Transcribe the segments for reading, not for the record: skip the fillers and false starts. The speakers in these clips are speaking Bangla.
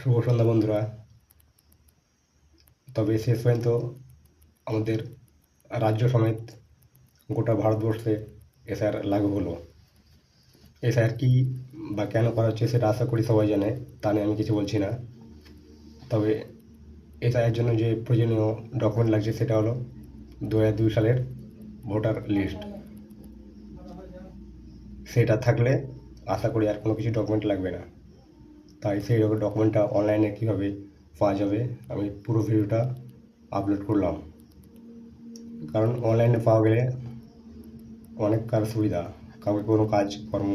শুভ সন্ধ্যা বন্ধুরা। তবে শেষ পর্যন্ত আমাদের রাজ্য সমেত গোটা ভারতবর্ষে এসআইআর লাগু হলো। এসআইআর কি বা কেন করা হচ্ছে সেটা আশা করি সবাই জানে, তা নিয়ে আমি কিছু বলছি না। তবে এসআইআর জন্য যে প্রয়োজনীয় ডকুমেন্ট লাগছে সেটা হলো 2002 সালের ভোটার লিস্ট। সেটা থাকলে আশা করি আর কোনো কিছু ডকুমেন্ট লাগবে না। তাই সেই ডকুমেন্টটা অনলাইনে কীভাবে পাওয়া যাবে আমি পুরো ভিডিওটা আপলোড করলাম। কারণ অনলাইনে পাওয়া গেলে অনেক কার সুবিধা, কাউকে কোনো কাজকর্ম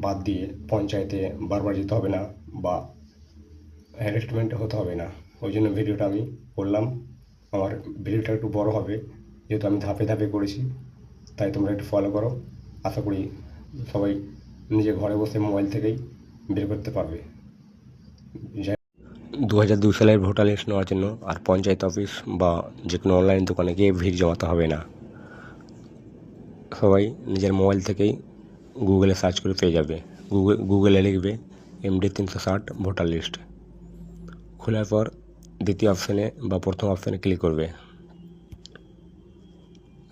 বাদ দিয়ে পঞ্চায়েতে বারবার যেতে হবে না বা হ্যারাসমেন্ট হতে হবে না। ওই জন্য ভিডিওটা আমি করলাম। আমার ভিডিওটা একটু বড় হবে যেহেতু আমি ধাপে ধাপে করেছি, তাই তোমরা একটু ফলো করো। আশা করি সবাই নিজে ঘরে বসে মোবাইল থেকেই বের করতে পারবে। 2002 সালের ভোটার লিস্ট নেওয়ার জন্য আর পঞ্চায়েত অফিস বা যে কোনো অনলাইন দোকানে গিয়ে ভিড় জমাতে হবে না। সবাই নিজের মোবাইল থেকেই গুগলে সার্চ করে পেয়ে যাবে। গুগলে লিখবে MD 360 ভোটার লিস্ট। খোলার পর দ্বিতীয় অপশানে বা প্রথম অপশানে ক্লিক করবে।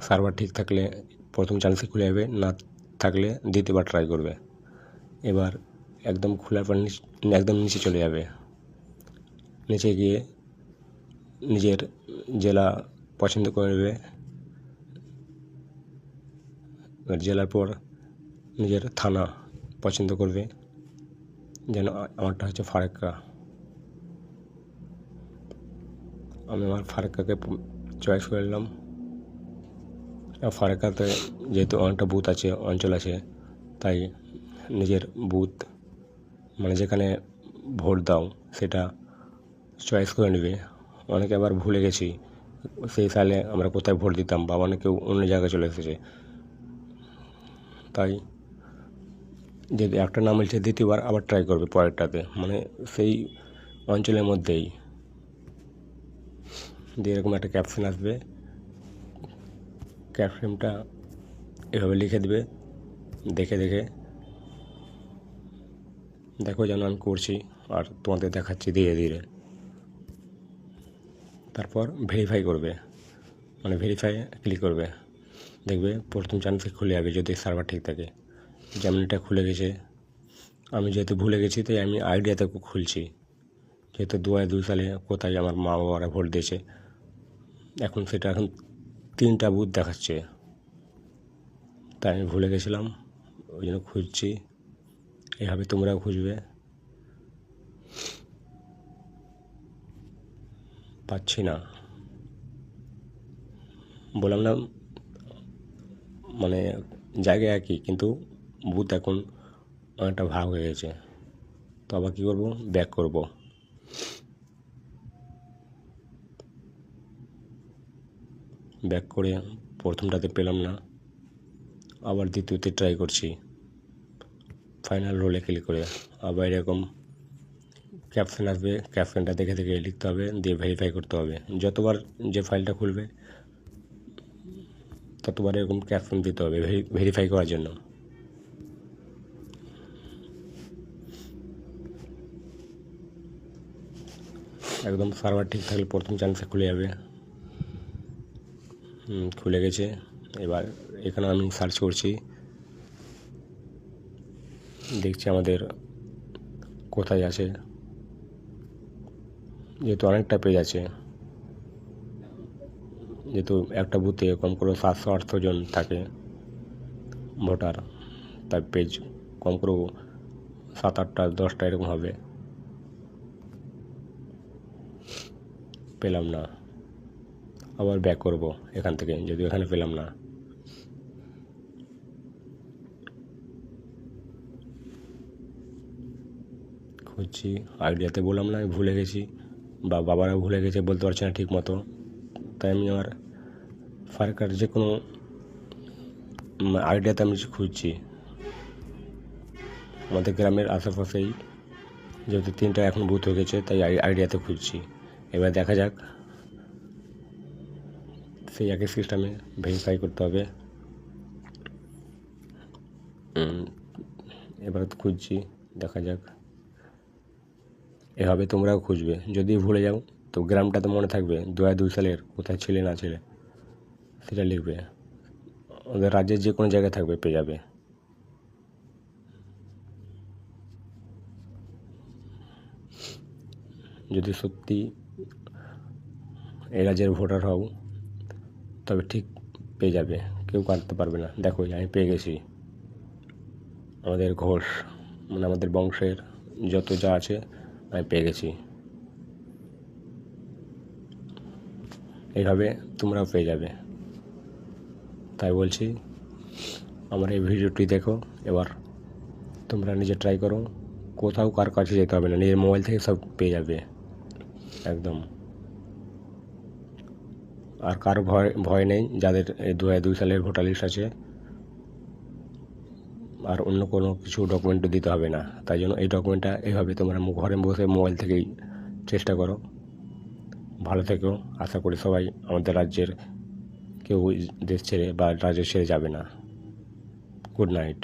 সার্ভার ঠিক থাকলে প্রথম চান্সে খুলে যাবে, না থাকলে দ্বিতীয়বার ট্রাই করবে। এবার একদম খোলার পর একদম নিচে চলে যাবে। নিচে গিয়ে নিজের জেলা পছন্দ করবে। জেলার পর নিজের থানা পছন্দ করবে, যেন আমারটা হচ্ছে ফারাক্কা। আমি আমার ফারাক্কাকে চয়েস করে নিলাম। ফারাক্কাতে যেহেতু অনেকটা বুথ আছে, অঞ্চল আছে, তাই নিজের বুথ মানে যেখানে ভোট দাও সেটা চয়েস করে নেবে। অনেকে আবার ভুলে গেছি সেই সালে আমরা কোথায় ভোট দিতাম, বা অনেকেও অন্য জায়গায় চলে এসেছে, তাই যদি একটা নাম বলছে দ্বিতীয়বার আবার ট্রাই করবে পরেরটাতে, মানে সেই অঞ্চলের মধ্যেই দিয়ে এরকম একটা ক্যাপশন আসবে। ক্যাপশনটা এভাবে লিখে দেবে, দেখে দেখো যেন আমি করছি আর তোমাদের দেখাচ্ছি ধীরে ধীরে। তারপর ভেরিফাই করবে, মানে ভেরিফাই ক্লিক করবে, দেখবে প্রথম চান্সে খুলে যাবে যদি সার্ভার ঠিক থাকে। যেমন এটা খুলে গেছে। আমি যেহেতু ভুলে গেছি তাই আমি আইডিয়াতে খুলছি, যেহেতু 2002 সালে কোথায় আমার মা বাবারা ভোট দিয়েছে। এখন 3টা বুথ দেখাচ্ছে, তাই আমি ভুলে গেছিলাম, ওই জন্য খুঁজছি। এভাবে তোমরাও খুঁজবে। পাচ্ছি না, বললাম না, মানে জায়গায় একই কিন্তু বুথ এখন অনেকটা ভাগ হয়ে গেছে। তো আবার কী করবো, ব্যাক করব। ব্যাক করে প্রথমটাতে পেলাম না, আবার দ্বিতীয়তে ট্রাই করছি। ফাইনাল রোলে ক্লিক করে আবার এরকম ক্যাপশন আসবে, ক্যাপশনটা দেখে লিখতে হবে, দিয়ে ভেরিফাই করতে হবে। যতবার যে ফাইলটা খুলবে ততবার এরকম ক্যাপশন দিতে হবে ভেরিফাই করার জন্য। একদম সার্ভার ঠিক থাকলে প্রথম চান্সে খুলে যাবে। খুলে গেছে। এবার এখানে আমি সার্চ করছি, দেখছি আমাদের কোথায় আছে। যেহেতু অনেকটা পেজ আছে, যেহেতু একটা বুথে কম করে 700-800 জন থাকে ভোটার, তাই পেজ কম করেও 7-8টা 10টা এরকম হবে। পেলাম না, আবার ব্যাক করব এখান থেকে, যদিও এখানে পেলাম না। খুঁজছি, আইডিয়াতে বললাম না আমি ভুলে গেছি, বা বাবারাও ভুলে গেছে, বলতে পারছে না ঠিক মতো, তাই আমি আমার ফারাক্কার যে কোনো আইডিয়াতে আমি খুঁজছি। আমাদের গ্রামের আশেপাশেই যেহেতু 3টা এখন বুথ হয়ে গেছে, তাই আইডিয়াতে খুঁজছি। এবার দেখা যাক, সেই একই সিস্টেমে ভেরিফাই করতে হবে। এবার খুঁজছি, দেখা যাক। এভাবে তোমরাও খুঁজবে। যদি ভুলে যাও তো গ্রামটা তো মনে থাকবে, 2002 সালের কোথায় ছিলে না ছিলে সেটা লিখবে। ওদের রাজ্যের যে কোনো জায়গায় থাকবে পেয়ে যাবে। যদি সত্যি এই রাজ্যের ভোটার হও তবে ঠিক পেয়ে যাবে, কেউ কাটতে পারবে না। দেখো আমি পেয়ে গেছি। আমাদের ঘোষ মানে আমাদের বংশের যত যা আছে আমি পেয়ে গেছি। এইভাবে তোমরাও পেয়ে যাবে। তাই বলছি আমার এই ভিডিওটি দেখো, এবার তোমরা নিজে ট্রাই করো। কোথাও কার কাছে যেতে হবে না, নিজের মোবাইল থেকে সব পেয়ে যাবে একদম। আর কারো ভয় নেই যাদের এই 2002 সালের ভোটার লিস্ট আছে, আর অন্য কোনো কিছু ডকুমেন্টও দিতে হবে না। তাই জন্য এই ডকুমেন্টটা এইভাবে তোমরা ঘরে বসে মোবাইল থেকেই চেষ্টা করো। ভালো থেকো। আশা করি সবাই আমাদের রাজ্যের কেউ দেশ ছেড়ে বা রাজ্য ছেড়ে যাবে না। Good night.